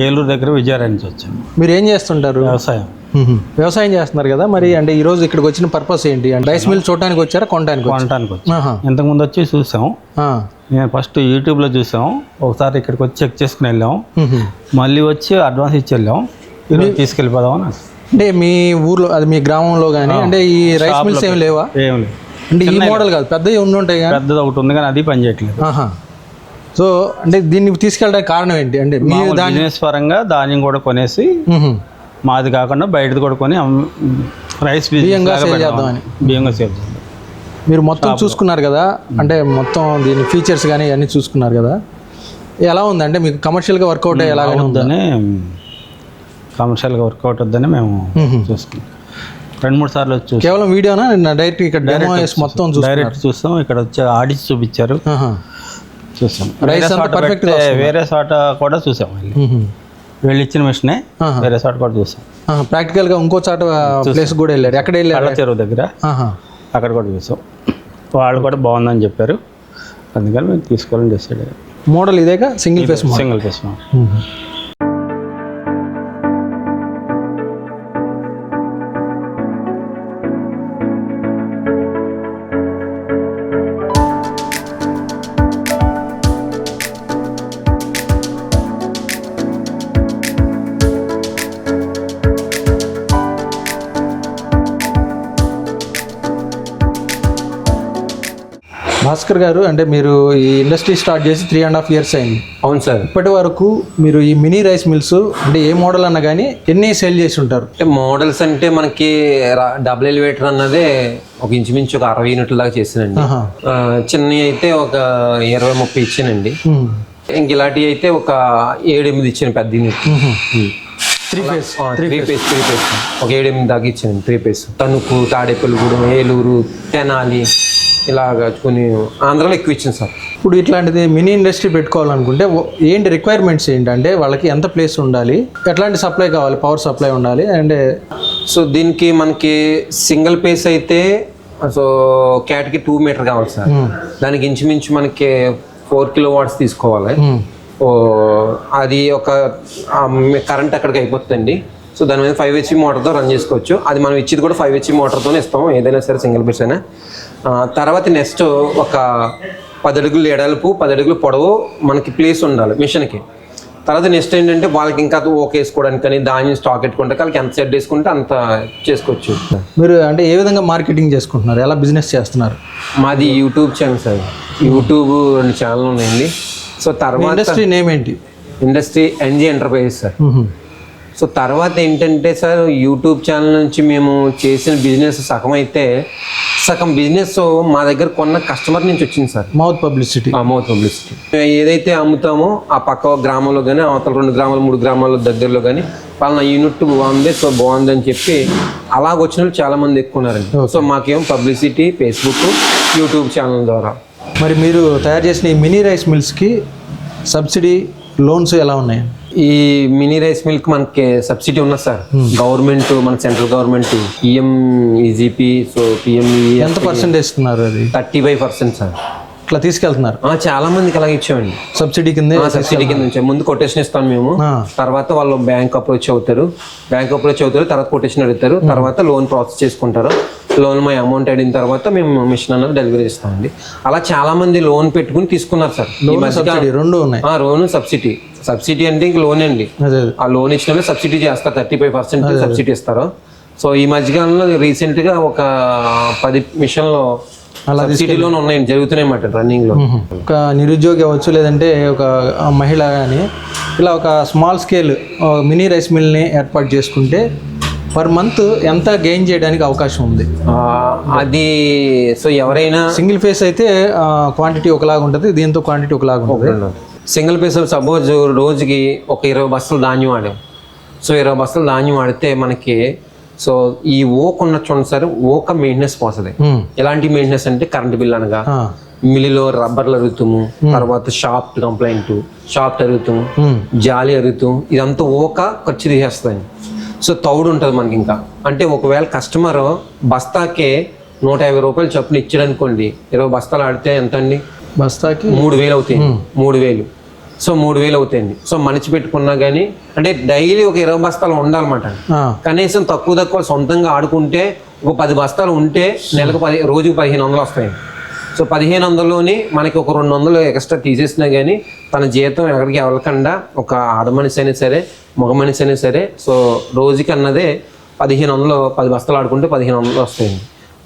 ఏలూరు దగ్గర విజయవాడ నుంచి వచ్చాను. మీరు ఏం చేస్తుంటారు? వ్యవసాయం చేస్తున్నారు కదా, మరి అంటే ఈరోజు ఇక్కడికి వచ్చిన పర్పస్ ఏంటి? అంటే రైస్ మిల్ చూడటానికి వచ్చారా, కొనడానికి వచ్చాం? ఇంతకుముందు వచ్చి చూసాం, నేను ఫస్ట్ యూట్యూబ్లో చూసాం, ఒకసారి ఇక్కడికి వచ్చి చెక్ చేసుకుని వెళ్ళాం, మళ్ళీ వచ్చి అడ్వాన్స్ ఇచ్చి వెళ్ళాం, ఈరోజు తీసుకెళ్ళిపోదాం అని. అంటే మీ ఊర్లో అది మీ గ్రామంలో కానీ అంటే ఈ రైస్ మిల్స్ ఏమి లేవా? ఏం లేవు. అంటే ఈ మోడల్ కాదు, పెద్దవి ఉంటాయి కదా. పెద్దది ఒకటి ఉంది కానీ అది పని చేయట్లేదు. సో అంటే దీన్ని తీసుకెళ్ళడానికి కారణం ఏంటి? అంటే బిజినెస్ పరంగా ధాన్యం కూడా కొనేసి మాది కాకుండా బయటది కూడా కొని రైస్ బియ్యంగా సేల్ చేద్దాం. మీరు మొత్తం చూసుకున్నారు కదా, అంటే మొత్తం దీని ఫీచర్స్ కానీ అన్నీ చూసుకున్నారు కదా, ఎలా ఉందంటే మీకు కమర్షియల్గా వర్కౌట్ ఎలాగైనా ఉందని, కమర్షియల్గా వర్కౌట్ వద్దని మేము చూసుకున్నాం. 2-3 సార్లు వచ్చి చూసాం. కేవలం వీడియోనా డైరెక్ట్ ఇక్కడ డెమో వేసి మొత్తం చూస్తున్నారు? డైరెక్ట్ చూస్తాం. ఇక్కడ వచ్చి ఆడిచి చూపించారు, ఆహా. చూసాం. రైస్ అంతా పర్ఫెక్ట్ వేరే చోట కూడా చూసాం. వీళ్ళు ఇచ్చిన మిషనే వేరే చోట కూడా చూసాం. ప్రాక్టికల్ గా ఇంకో చాట ప్లేస్ కూడా వెళ్ళారు. ఎక్కడ వెళ్ళారు? కళ్ళ చెరువు దగ్గర, అక్కడ కూడా చూసాం. వాళ్ళు కూడా బాగుందని చెప్పారు, అందుకని మేము తీసుకోవాలని డిసైడ్ అయ్యాం. మోడల్ ఇదేగా single phase single phase. Bhaskar గారు, అంటే మీరు ఈ ఇండస్ట్రీ స్టార్ట్ చేసి 3.5 years అయింది. అవును సార్. ఇప్పటి వరకు మీరు ఈ మినీ రైస్ మిల్స్ అంటే ఏ మోడల్ అన్నా కానీ ఎన్ని సేల్ చేసి ఉంటారు? అంటే మోడల్స్ అంటే మనకి డబుల్ ఎలివేటర్ అన్నదే ఒక ఇంచుమించు ఒక 60 యూనిట్ల దాకా చేసానండి. చిన్నవి అయితే ఒక 20-30 ఇచ్చానండి. ఇంక ఇలాంటివి అయితే ఒక 7-8 ఇచ్చాను పెద్ద యూనిట్. 3 phase ఒక 7-8 దాకా ఇచ్చాను 3 phase. తణుకు, తాడేపల్లిగూడెం, ఏలూరు, తెనాలి ఇలాగా కొన్ని ఆంధ్రాలో ఎక్కువ ఇచ్చింది సార్. ఇప్పుడు ఇట్లాంటిది మినీ ఇండస్ట్రీ పెట్టుకోవాలనుకుంటే ఏంటి రిక్వైర్మెంట్స్ ఏంటంటే వాళ్ళకి ఎంత ప్లేస్ ఉండాలి, ఎట్లాంటి సప్లై కావాలి, పవర్ సప్లై ఉండాలి అంటే? సో దీనికి మనకి సింగిల్ పేస్ అయితే సో క్యాట్కి 2 మీటర్ కావాలి సార్. దానికి ఇంచుమించు మనకి 4 kilowatts తీసుకోవాలి. అది ఒక కరెంట్ అక్కడికి అయిపోతుందండి. సో దాని మీద 5 HP మోటార్తో రన్ చేసుకోవచ్చు. అది మనం ఇచ్చేది కూడా 5 HP మోటార్తోనే ఇస్తాం, ఏదైనా సరే సింగిల్ పీస్ అయినా. తర్వాత నెక్స్ట్ ఒక 10 అడుగులు ఎడల్పు 10 అడుగులు పొడవు మనకి ప్లేస్ ఉండాలి మిషన్కి. తర్వాత నెక్స్ట్ ఏంటంటే వాళ్ళకి ఇంకా ఓకే వేసుకోవడానికి కానీ ధాన్యం స్టాక్ పెట్టుకుంటే వాళ్ళకి ఎంత సెట్ వేసుకుంటే అంత చేసుకోవచ్చు. మీరు అంటే ఏ విధంగా మార్కెటింగ్ చేసుకుంటున్నారు, ఎలా బిజినెస్ చేస్తున్నారు? మాది YouTube channel sir. YouTube 2 channel ఉన్నాయండి. సో తర్వాత ఇండస్ట్రీ నేమ్ ఏంటి? Industry NG enterprises sir. So తర్వాత ఏంటంటే సార్, యూట్యూబ్ ఛానల్ నుంచి మేము చేసిన బిజినెస్ సగం అయితే సగం బిజినెస్ మా దగ్గర కొన్న కస్టమర్ నుంచి వచ్చింది sir. Mouth publicity. Mouth publicity. ఏదైతే అమ్ముతామో ఆ పక్క గ్రామంలో కానీ అవతల 2 గ్రామాలు 3 గ్రామాల దగ్గరలో కానీ వాళ్ళ యూనిట్ బాగుంది, సో బాగుంది అని చెప్పి అలాగ వచ్చిన వాళ్ళు చాలా మంది ఎక్కువ ఉన్నారండి. సో మాకేం పబ్లిసిటీ ఫేస్బుక్, యూట్యూబ్ ఛానల్ ద్వారా. మరి మీరు తయారు చేసిన ఈ మినీ రైస్ మిల్స్కి సబ్సిడీ, లోన్స్ ఎలా ఉన్నాయి? ఈ మినీ రైస్ మిల్క్ మనకి సబ్సిడీ ఉన్నది సార్. గవర్నమెంట్, మన central government PMEGP, so PME ఎంత పర్సెంటేజ్ ఇస్తున్నారు? అది 35% సార్. ఇట్లా తీసుకెళ్తున్నారు. చాలా మందికి అలాగే ఇచ్చామండి. సబ్సిడీ కింద సబ్సిడీ కింద నుంచి ముందు కొటేషన్ ఇస్తాం మేము, తర్వాత వాళ్ళు బ్యాంక్ అప్రోచ్ అవుతారు, తర్వాత కొటేషన్ అడుగుతారు, తర్వాత లోన్ ప్రాసెస్ చేసుకుంటారు. లోన్ మా అమౌంట్ అడిగిన తర్వాత మేము మిషన్ అన్నది డెలివరీ ఇస్తామండి. అలా చాలా మంది లోన్ పెట్టుకుని తీసుకున్నారు సార్. సబ్సిడీ 2 ఉన్నాయి. లోన్ సబ్సిడీ అంటే ఇంక లోన్ అండి. ఆ లోన్ ఇచ్చిన సబ్సిడీ చేస్తారు, 35% సబ్సిడీ ఇస్తారు. సో ఈ మధ్యకాలంలో రీసెంట్గా ఒక 10 మిషన్లో సబ్సిడీ లోన్ ఉన్నాయండి, జరుగుతున్నాయి అన్నమాట రన్నింగ్ లో. ఒక నిరుద్యోగి అవ్వచ్చు, లేదంటే ఒక మహిళ కానీ ఇలా ఒక స్మాల్ స్కేల్ మినీ రైస్ మిల్ని ఏర్పాటు చేసుకుంటే పర్ మంత్ ఎంత గెయిన్ చేయడానికి అవకాశం ఉంది? అది సో ఎవరైనా సింగిల్ ఫేస్ అయితే క్వాంటిటీ ఒకలాగా ఉంటుంది, దీంతో క్వాంటిటీ ఒకలాగా ఉంటుంది. సింగిల్ ఫేస్ సపోజ్ రోజుకి ఒక 20 బస్తాలు ధాన్యం వాడాం. సో 20 బస్తాలు ధాన్యం వాడితే మనకి సో ఈ ఓక్ ఉన్న చూడండి సార్, ఓక మెయింటెనెన్స్ పోతుంది. ఎలాంటి మెయింటెనెన్స్ అంటే కరెంట్ బిల్ అనగా, మిల్లులో రబ్బర్లు అరుగుతాము, తర్వాత షాఫ్ట్ కంప్లైంట్, షాఫ్ట్ అరుగుతాము, జాలి అరుగుతాం, ఇదంతా ఓక ఖర్చు తీసేస్తుంది. సో తౌడు ఉంటుంది మనకి. ఇంకా అంటే ఒకవేళ కస్టమర్ బస్తాకే 150 రూపాయలు చొప్పున ఇచ్చాడు అనుకోండి, 20 బస్తాలు ఆడితే ఎంత అండి? బస్తాకి 3000 అవుతాయి. 3000. సో 3000 అవుతాయండి. సో మనిషి పెట్టుకున్నా కానీ అంటే డైలీ ఒక 20 బస్తాలు ఉండాలన్నమాట. కనీసం తక్కువ సొంతంగా ఆడుకుంటే ఒక 10 బస్తాలు ఉంటే నెలకు రోజుకు 1500 వస్తాయి. సో 1500లోని మనకి ఒక 200 ఎక్స్ట్రా తీసేసినా కానీ తన జీతం ఎక్కడికి వెళ్ళకుండా ఒక ఆడ మనిషి అయినా సరే మగ మనిషి అయినా సరే సో రోజుకి అన్నదే 1500, 10 బస్తాలు ఆడుకుంటే 1500 వస్తాయండి.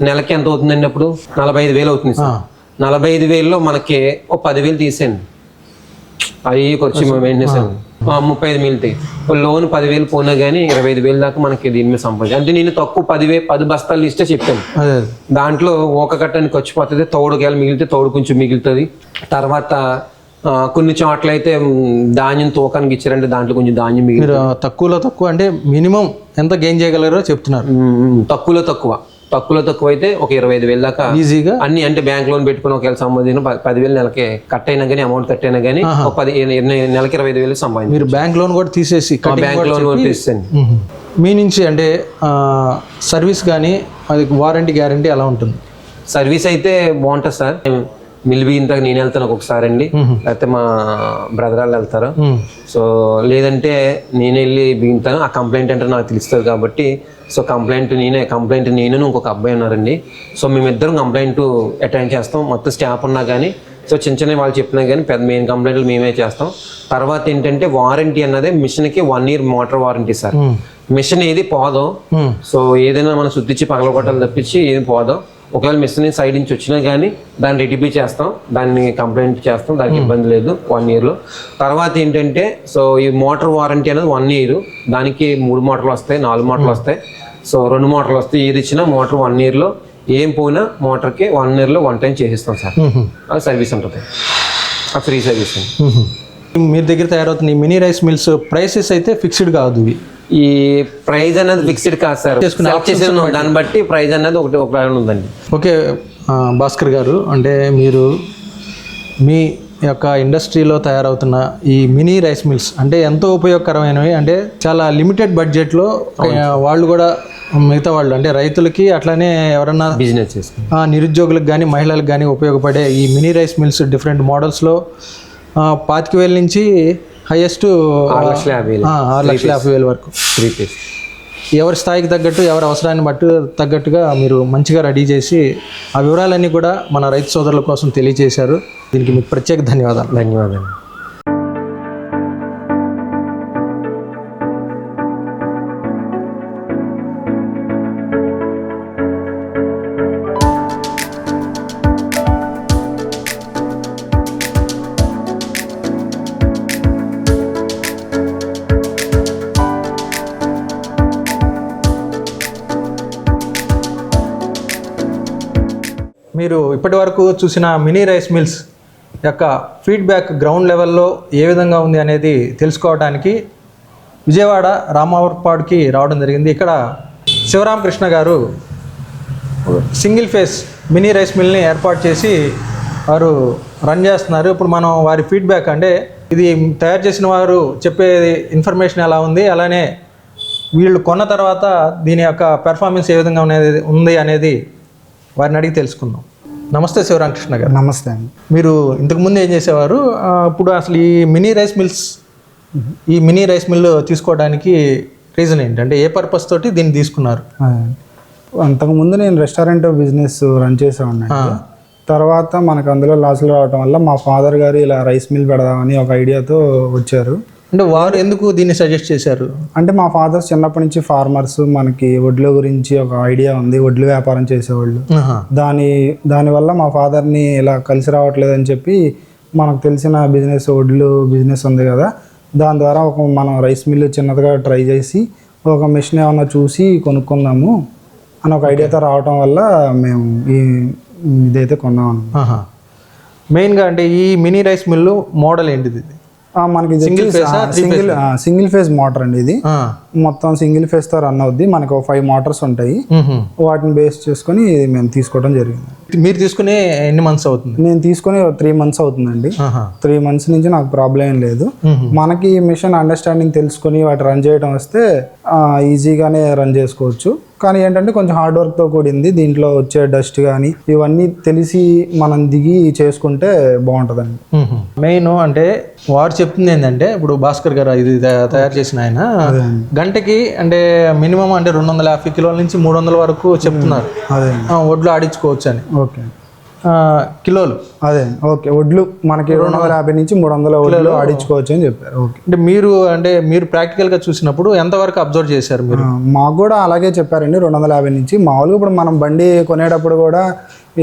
నెలకి ఎంత అవుతుందండి? అప్పుడు 45,000 అవుతుంది సార్. 45,000లో మనకి ఒక 10,000 తీసేయండి, అవి ఖర్చు మెయింటెనెన్స్ అండి. 35 మిగులుతాయి. లోన్ 10,000 పోయినా కానీ 25,000 దాకా మనకి దీని మీద సంపాదించి. అంటే నేను తక్కువ 10 బస్తాలు ఇస్తే చెప్పాను. దాంట్లో ఒక కట్టని ఖర్చు పోతుంది, తోడుకేళ మిగిలితే తోడు కొంచెం మిగులుతుంది. తర్వాత కొన్ని చోట్ల అయితే ధాన్యం తూకానికి ఇచ్చారంటే దాంట్లో కొంచెం ధాన్యం మిగిలి తక్కువ అంటే మినిమం ఎంత గెయిన్ చేయగలరో చెప్తున్నారు. తక్కువలో తక్కువ అయితే ఒక 25,000 దాకా ఈజీగా అన్ని, అంటే బ్యాంక్ లోన్ పెట్టుకుని ఒకవేళ సంబంధించిన 10,000 నెలకి కట్ అయినా కానీ, అమౌంట్ కట్ అయినా కానీ ఒక నెలకి 25,000 సంపాదించి. మీరు బ్యాంక్ లోన్ కూడా తీసేసి బ్యాంక్ లోన్ కూడా తీసేయండి. మీ నుంచి అంటే సర్వీస్ కానీ అది వారంటీ గ్యారంటీ ఎలా ఉంటుంది? సర్వీస్ అయితే బాగుంటుంది సార్. మిల్వి ఇంతకు నేను వెళ్తాను ఒక్కొక్కసారి అండి, లేకపోతే మా బ్రదర్ వాళ్ళు వెళ్తారు. సో లేదంటే నేను వెళ్ళి బిగుతాను. ఆ కంప్లైంట్ అంటే నాకు తెలుస్తుంది కాబట్టి, సో కంప్లైంట్ నేను ఇంకొక అబ్బాయి ఉన్నారండి. సో మేమిద్దరం కంప్లైంట్ అటెండ్ చేస్తాం. మొత్తం స్టాఫ్ ఉన్నా కానీ, సో చిన్న వాళ్ళు చెప్పినా కానీ పెద్ద మెయిన్ కంప్లైంట్లు మేమే చేస్తాం. తర్వాత ఏంటంటే వారంటీ అన్నది మిషన్కి 1 year motor warranty sir. Machine ఏది పోదో, సో ఏదైనా మనం శుద్ధించి పగలగొట్టాలి తప్పించి ఏది పోదో. ఒకవేళ మిషన్ సైడ్ నుంచి వచ్చినా కానీ దాన్ని రెటిఫై చేస్తాం, దాన్ని కంప్లైంట్ చేస్తాం, దానికి ఇబ్బంది లేదు 1 yearలో. తర్వాత ఏంటంటే సో ఈ మోటార్ వారంటీ అనేది 1 year, దానికి 3 మోటార్లు వస్తాయి, 4 మోటార్లు వస్తాయి. సో 2 మోటార్లు వస్తాయి. ఏది ఇచ్చినా మోటార్ 1 yearలో ఏం పోయినా మోటార్కి 1 yearలో 1 time చేసిస్తాం సార్. అది సర్వీస్ ఉంటుంది, ఆ ఫ్రీ సర్వీస్. మీ దగ్గర తయారవుతున్న ఈ మినీ రైస్ మిల్స్ ప్రైసెస్ అయితే ఫిక్స్డ్ కాదు. ఇవి ఈ ప్రైజ్ అనేది ఫిక్స్డ్ కాదు సార్, దాన్ని బట్టి ప్రైజ్ అనేది ఒక ఉందండి. ఓకే భాస్కర్ గారు, అంటే మీరు మీ యొక్క ఇండస్ట్రీలో తయారవుతున్న ఈ మినీ రైస్ మిల్స్ అంటే ఎంతో ఉపయోగకరమైనవి. అంటే చాలా లిమిటెడ్ బడ్జెట్లో వాళ్ళు కూడా మిగతా వాళ్ళు అంటే రైతులకి అట్లానే ఎవరన్నా బిజినెస్ చేసుకుని నిరుద్యోగులకు కానీ మహిళలకు కానీ ఉపయోగపడే ఈ మినీ రైస్ మిల్స్ డిఫరెంట్ మోడల్స్లో 25,000 నుంచి హైయెస్ట్ 6,50,000 వరకు 3 piece. ఎవరి స్థాయికి తగ్గట్టు, ఎవరి అవసరాన్ని బట్టి తగ్గట్టుగా మీరు మంచిగా రెడీ చేసి ఆ వివరాలన్నీ కూడా మన రైతు సోదరుల కోసం తెలియజేశారు. దీనికి మీకు ప్రత్యేక ధన్యవాదాలు. మీరు ఇప్పటి వరకు చూసిన మినీ రైస్ మిల్స్ యొక్క ఫీడ్బ్యాక్ గ్రౌండ్ లెవెల్లో ఏ విధంగా ఉంది అనేది తెలుసుకోవడానికి విజయవాడ రామావర్పాడుకి రావడం జరిగింది. ఇక్కడ శివరామకృష్ణ గారు సింగిల్ ఫేస్ మినీ రైస్ మిల్ని ఏర్పాటు చేసి వారు రన్ చేస్తున్నారు. ఇప్పుడు మనం వారి ఫీడ్బ్యాక్ అంటే ఇది తయారు చేసిన వారు చెప్పే ఇన్ఫర్మేషన్ ఎలా ఉంది, అలానే వీళ్ళు కొన్న తర్వాత దీని యొక్క పెర్ఫార్మెన్స్ ఏ విధంగా ఉంది అనేది వారిని అడిగి తెలుసుకుందాం. నమస్తే శివరామకృష్ణ గారు. నమస్తే అండి. మీరు ఇంతకుముందు ఏం చేసేవారు? ఇప్పుడు అసలు ఈ మినీ రైస్ మిల్ తీసుకోవడానికి రీజన్ ఏంటి, అంటే ఏ పర్పస్ తోటి దీన్ని తీసుకున్నారు? అంతకుముందు నేను రెస్టారెంట్ బిజినెస్ రన్ చేసేవాడిని. తర్వాత మనకు అందులో లాసులు రావడం వల్ల మా ఫాదర్ గారు ఇలా రైస్ మిల్ పెడదామని ఒక ఐడియాతో వచ్చారు. అంటే వారు ఎందుకు దీన్ని సజెస్ట్ చేశారు? అంటే మా ఫాదర్ చిన్నప్పటి నుంచి ఫార్మర్స్, మనకి వడ్ల గురించి ఒక ఐడియా ఉంది, వడ్లు వ్యాపారం చేసేవాళ్ళు. దానివల్ల మా ఫాదర్ని ఇలా కలిసి రావట్లేదని చెప్పి మనకు తెలిసిన వడ్లు బిజినెస్ ఉంది కదా, దాని ద్వారా మనం రైస్ మిల్ చిన్నదిగా ట్రై చేసి ఒక మిషన్ ఏమన్నా చూసి కొనుక్కుందాము అని ఒక ఐడియాతో రావటం వల్ల మేము ఇదైతే కొన్నాము. మెయిన్గా అంటే ఈ మినీ రైస్ మిల్లు మోడల్ ఏంటిది? మనకి సింగిల్ ఫేజ్ మోటార్ అండి. ఇది మొత్తం సింగిల్ ఫేజ్ తో రన్ అవుద్ది. మనకు 5 మోటార్స్ ఉంటాయి, వాటిని బేస్ చేసుకుని మేము తీసుకోవడం జరిగింది. మీరు తీసుకుని ఎన్ని మంత్స్ అవుతుంది? నేను తీసుకుని 3 months అవుతుందండి. 3 months నుంచి నాకు ప్రాబ్లం ఏం లేదు. మనకి మిషన్ అండర్స్టాండింగ్ తెలుసుకుని వాటి రన్ చేయడం వస్తే ఈజీగానే రన్ చేసుకోవచ్చు. కానీ ఏంటంటే కొంచెం హార్డ్ వర్క్తో కూడింది. దీంట్లో వచ్చే డస్ట్ కానీ ఇవన్నీ తెలిసి మనం దిగి చేసుకుంటే బాగుంటుందండి. మెయిన్ అంటే వారు చెప్తుంది ఏంటంటే, ఇప్పుడు భాస్కర్ గారు ఇది తయారు చేసిన ఆయన గంటకి అంటే మినిమం అంటే 250 కిలోల నుంచి 300 వరకు చెప్తున్నారు. అదే వడ్లు ఆడించుకోవచ్చు అని. ఓకే, కిలోలు. అదే ఓకే, వడ్లు మనకి 250 నుంచి 300 వడ్లు ఆడించుకోవచ్చు అని చెప్పారు. ఓకే, అంటే మీరు ప్రాక్టికల్గా చూసినప్పుడు ఎంతవరకు అబ్జర్వ్ చేశారు మీరు? మాకు కూడా అలాగే చెప్పారండి, 250 నుంచి. మామూలుగా ఇప్పుడు మనం బండి కొనేటప్పుడు కూడా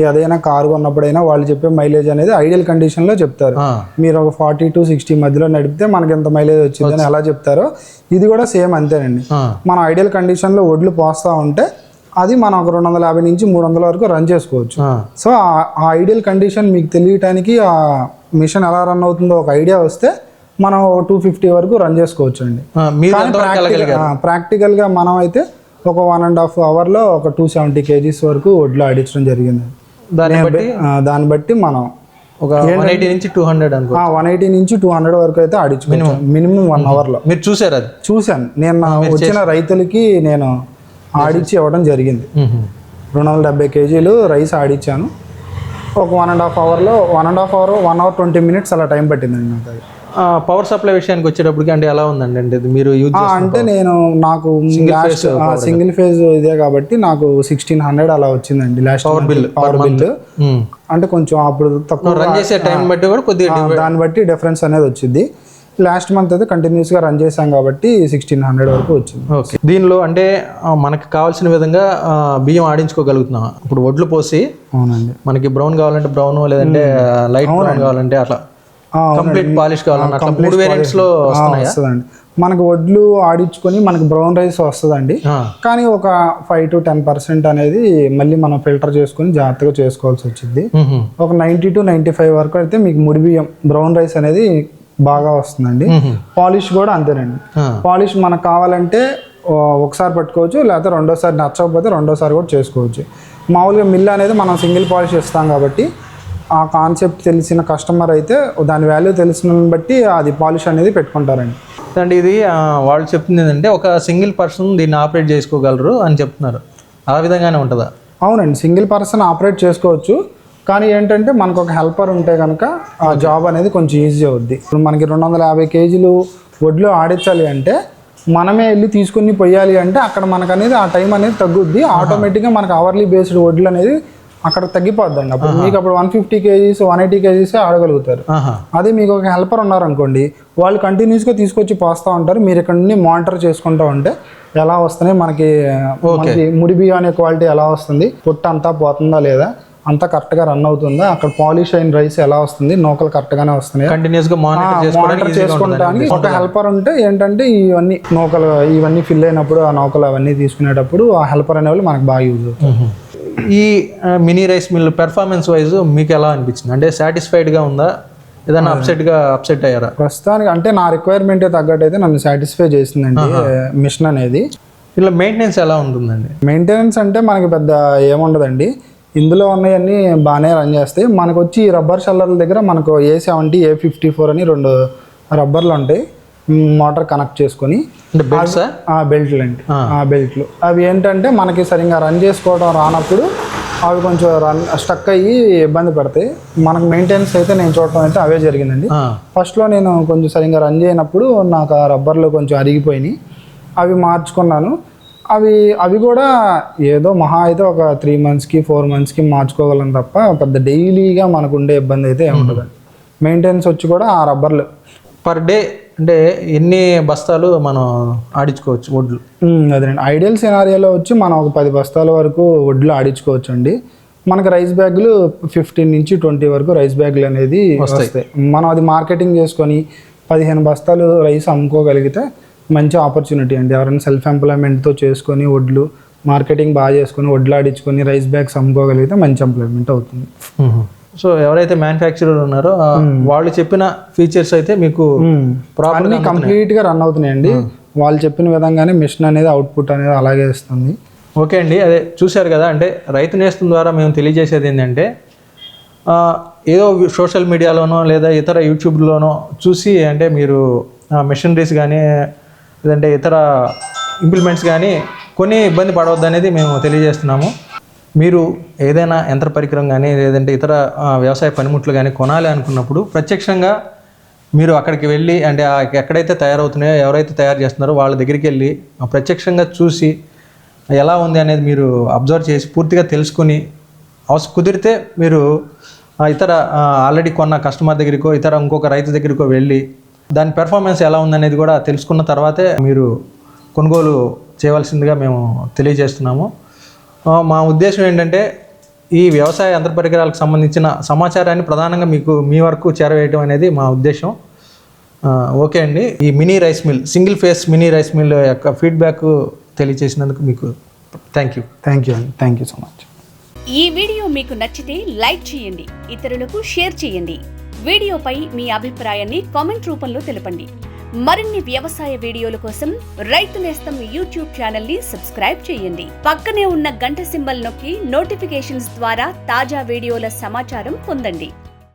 ఏదైనా కారు కొన్నప్పుడైనా వాళ్ళు చెప్పే మైలేజ్ అనేది ఐడియల్ కండిషన్లో చెప్తారు. మీరు ఒక 40 to 60 మధ్యలో నడిపితే మనకి ఎంత మైలేజ్ వచ్చిందని ఎలా చెప్తారో ఇది కూడా సేమ్ అంతేనండి. మనం ఐడియల్ కండిషన్లో వడ్లు పోస్తూ ఉంటే అది మనం ఒక 250 నుంచి 300 వరకు రన్ చేసుకోవచ్చు. సో ఆ ఐడియల్ కండిషన్ మీకు తెలియటానికి ఆ మిషన్ ఎలా రన్ అవుతుందో ఒక ఐడియా వస్తే మనం 250 వరకు రన్ చేసుకోవచ్చు అండి. మీరు కానీ ఎంతవరకు వెళ్ళగలిగారు? ప్రాక్టికల్గా మనం అయితే ఒక 1.5 అవర్లో ఒక 270 kgs వరకు వడ్లు ఆడించడం జరిగింది. దాన్ని బట్టి మనం ఒక 180 నుంచి 200 అనుకో 180 నుంచి 200 వరకు అయితే ఆడించుకోవచ్చు మినిమం 1 అవర్లో. మీరు చూసారు అది? చూశాను నేను. వచ్చిన రైతులకి నేను ఆడించి ఇవ్వడం జరిగింది. 270 kgలు రైస్ ఆడించాను. ఒక 1.5 అవర్లో 1.5 అవర్ 1 hour 20 minutes అలా టైం పట్టిందండి నాకు అది. పవర్ సప్లై విషయానికి వచ్చేటప్పటికి అంటే ఎలా ఉందండి? అంటే మీరు యూజ్ అంటే నాకు సింగిల్ ఫేజ్ ఇదే కాబట్టి నాకు 1600 అలా వచ్చిందండి లాస్ట్ పవర్ బిల్. అంటే కొంచెం అప్పుడు తక్కువ రన్ చేసే టైం బట్టి కూడా కొద్దిగా దాన్ని బట్టి డిఫరెన్స్ అనేది వచ్చింది. లాస్ట్ మంత్ అయితే కంటిన్యూస్గా రన్ చేశాం కాబట్టి 1600 వరకు వచ్చింది. ఓకే. దీనిలో అంటే మనకి కావాల్సిన విధంగా బియ్యం ఆడించుకోగలుగుతున్నాం. ఇప్పుడు వడ్లు పోసి అవునండి మనకి బ్రౌన్ కావాలంటే బ్రౌన్, లేదంటే లైట్ బ్రౌన్ కావాలంటే అట్లా, కంప్లీట్ పాలిష్ కావాలన్నా అట్లా 3 వేరియంట్స్ లో వస్తుందండి. మనకు వడ్లు ఆడించుకొని మనకి బ్రౌన్ రైస్ వస్తుందండి. కానీ ఒక 5 to 10% అనేది మళ్ళీ మనం ఫిల్టర్ చేసుకొని జాగ్రత్తగా చేసుకోవాల్సి వచ్చింది. ఒక 90 to 95 వరకు అయితే మీకు ముడి బియ్యం బ్రౌన్ రైస్ అనేది బాగా వస్తుందండి. పాలిష్ కూడా అంతేనండి. పాలిష్ మనకు కావాలంటే ఒకసారి పట్టుకోవచ్చు, లేకపోతే రెండోసారి నచ్చకపోతే రెండోసారి కూడా చేసుకోవచ్చు. మామూలుగా మిల్ అనేది మనం సింగిల్ పాలిష్ ఇస్తాం కాబట్టి ఆ కాన్సెప్ట్ తెలిసిన కస్టమర్ అయితే దాని వాల్యూ తెలిసిన బట్టి అది పాలిష్ అనేది పెట్టుకుంటారండి. అంటే ఇది వాళ్ళు చెప్తుంది ఏంటంటే ఒక సింగిల్ పర్సన్ దీన్ని ఆపరేట్ చేసుకోగలరు అని చెప్తున్నారు. ఆ విధంగానే ఉంటుందా? అవునండి, సింగిల్ పర్సన్ ఆపరేట్ చేసుకోవచ్చు. కానీ ఏంటంటే మనకు ఒక హెల్పర్ ఉంటే కనుక ఆ జాబ్ అనేది కొంచెం ఈజీ అవుద్ది. ఇప్పుడు మనకి 250 kgలు వడ్లు ఆడించాలి అంటే మనమే వెళ్ళి తీసుకుని పోయాలి అంటే అక్కడ మనకు అనేది ఆ టైం అనేది తగ్గుద్ది. ఆటోమేటిక్గా మనకు అవర్లీ బేస్డ్ వడ్లు అనేది అక్కడ తగ్గిపోద్దండి. అప్పుడు మీకు అప్పుడు 150 kgs 180 kgs ఆడగలుగుతారు. అదే మీకు ఒక హెల్పర్ ఉన్నారనుకోండి, వాళ్ళు కంటిన్యూస్గా తీసుకొచ్చి పోస్తూ ఉంటారు. మీరు ఇక్కడ నుండి మానిటర్ చేసుకుంటూ ఉంటే ఎలా వస్తున్నాయి మనకి ముడి బియ్యం అనే క్వాలిటీ ఎలా వస్తుంది, పొట్టు అంతా పోతుందా లేదా, అంతా కరెక్ట్గా రన్ అవుతుందా, అక్కడ పాలిష్ అయిన రైస్ ఎలా వస్తుంది, నూకలు కరెక్ట్గానే వస్తున్నాయి, కంటిన్యూస్గా మానిటర్ చేసుకోవడానికి ఒక హెల్పర్ ఉంటే ఏంటంటే ఇవన్నీ నూకలు ఇవన్నీ ఫిల్ అయినప్పుడు ఆ నూకలు అవన్నీ తీసుకునేటప్పుడు ఆ హెల్పర్ అనేవాళ్ళు మనకు బాగా యూజ్ అవుతుంది. ఈ mini rice mill performance wise మీకు ఎలా అనిపించింది? అంటే సాటిస్ఫైడ్గా ఉందా, ఏదైనా అప్సెట్ అయ్యారా? ప్రస్తుతానికి అంటే నా రిక్వైర్మెంట్ తగ్గట్టు అయితే నన్ను సాటిస్ఫై చేసిందండి మిషన్ అనేది. ఇలా మెయింటెనెన్స్ ఎలా ఉంటుందండి? మెయింటెనెన్స్ అంటే మనకి పెద్ద ఏముండదండి. ఇందులో ఉన్నాయన్నీ బాగానే రన్ చేస్తాయి. మనకు వచ్చి రబ్బర్ షల్లర్ల దగ్గర మనకు A70 A54 అని 2 రబ్బర్లు ఉంటాయి. మోటార్ కనెక్ట్ చేసుకొని బెల్ట్లు అండి. ఆ బెల్ట్లు అవి ఏంటంటే మనకి సరిగ్గా రన్ చేసుకోవడం రానప్పుడు అవి కొంచెం స్టక్ అయ్యి ఇబ్బంది పడతాయి. మనకు మెయింటెనెన్స్ అయితే నేను చూడటం అయితే అవే జరిగిందండి. ఫస్ట్లో నేను కొంచెం సరిగ్గా రన్ చేయనప్పుడు నాకు ఆ రబ్బర్లు కొంచెం అరిగిపోయినాయి. అవి మార్చుకున్నాను. అవి కూడా ఏదో మహా అయితే ఒక 3 monthsకి 4 monthsకి మార్చుకోగలం తప్ప పెద్ద డైలీగా మనకు ఉండే ఇబ్బంది అయితే ఏముండదండి. మెయింటెనెన్స్ వచ్చి కూడా ఆ రబ్బర్లు పర్ డే అంటే ఎన్ని బస్తాలు మనం ఆడించుకోవచ్చు వడ్లు? అదేనండి, ఐడియల్ సినారియోలో వచ్చి మనం ఒక 10 బస్తాల వరకు వడ్లు ఆడించుకోవచ్చు అండి. మనకు రైస్ బ్యాగులు 15 నుంచి 20 వరకు రైస్ బ్యాగులు అనేది వస్తాయి. మనం అది మార్కెటింగ్ చేసుకొని 15 బస్తాలు రైస్ అమ్ముకోగలిగితే మంచి ఆపర్చునిటీ అండి. ఎవరైనా సెల్ఫ్ ఎంప్లాయ్మెంట్తో చేసుకొని వడ్లు మార్కెటింగ్ బాగా చేసుకొని వడ్లు ఆడించుకొని రైస్ బ్యాగ్స్ అమ్ముకోగలిగితే మంచి ఎంప్లాయ్మెంట్ అవుతుంది. సో ఎవరైతే మ్యానుఫ్యాక్చరర్ ఉన్నారో వాళ్ళు చెప్పిన ఫీచర్స్ అయితే మీకు అన్ని కంప్లీట్గా రన్ అవుతున్నాయండి. వాళ్ళు చెప్పిన విధంగానే మిషన్ అనేది అవుట్పుట్ అనేది అలాగే ఇస్తుంది. ఓకే అండి, అదే చూశారు కదా. అంటే రైతు నేస్తం ద్వారా మేము తెలియజేసేది ఏంటంటే ఏదో సోషల్ మీడియాలోనో లేదా ఇతర యూట్యూబ్లోనో చూసి అంటే మీరు మెషినరీస్ కానీ లేదంటే ఇతర ఇంప్లిమెంట్స్ కానీ కొన్ని ఇబ్బంది పడవద్దు అనేది మేము తెలియజేస్తున్నాము. మీరు ఏదైనా యంత్ర పరికరం కానీ లేదంటే ఇతర వ్యవసాయ పనిముట్లు కానీ కొనాలి అనుకున్నప్పుడు ప్రత్యక్షంగా మీరు అక్కడికి వెళ్ళి అంటే ఎక్కడైతే తయారవుతున్నాయో ఎవరైతే తయారు చేస్తున్నారో వాళ్ళ దగ్గరికి వెళ్ళి ప్రత్యక్షంగా చూసి ఎలా ఉంది అనేది మీరు అబ్జర్వ్ చేసి పూర్తిగా తెలుసుకొని కుదిరితే మీరు ఇతర ఆల్రెడీ కొన్న కస్టమర్ దగ్గరికో ఇతర ఇంకొక రైతు దగ్గరికో వెళ్ళి దాని పెర్ఫార్మెన్స్ ఎలా ఉందనేది కూడా తెలుసుకున్న తర్వాతే మీరు కొనుగోలు చేయవలసిందిగా మేము తెలియజేస్తున్నాము. మా ఉద్దేశం ఏంటంటే ఈ వ్యవసాయ యంత్ర పరికరాలకు సంబంధించిన సమాచారాన్ని ప్రధానంగా మీ వరకు చేరవేయటం అనేది మా ఉద్దేశం. ఓకే అండి, ఈ mini rice mill single phase mini rice mill యొక్క ఫీడ్బ్యాక్ తెలియజేసినందుకు మీకు థ్యాంక్ యూ అండి. Thank you so much. ఈ వీడియో మీకు నచ్చితే లైక్ చేయండి, ఇతరులకు షేర్ చేయండి. వీడియోపై మీ అభిప్రాయాన్ని కామెంట్ రూపంలో తెలపండి. మరిన్ని వ్యవసాయ వీడియోల కోసం రైతు నేస్తం యూట్యూబ్ ఛానల్ ని సబ్స్క్రైబ్ చేయండి. పక్కనే ఉన్న గంట సింబల్ నొక్కి నోటిఫికేషన్స్ ద్వారా తాజా వీడియోల సమాచారం పొందండి.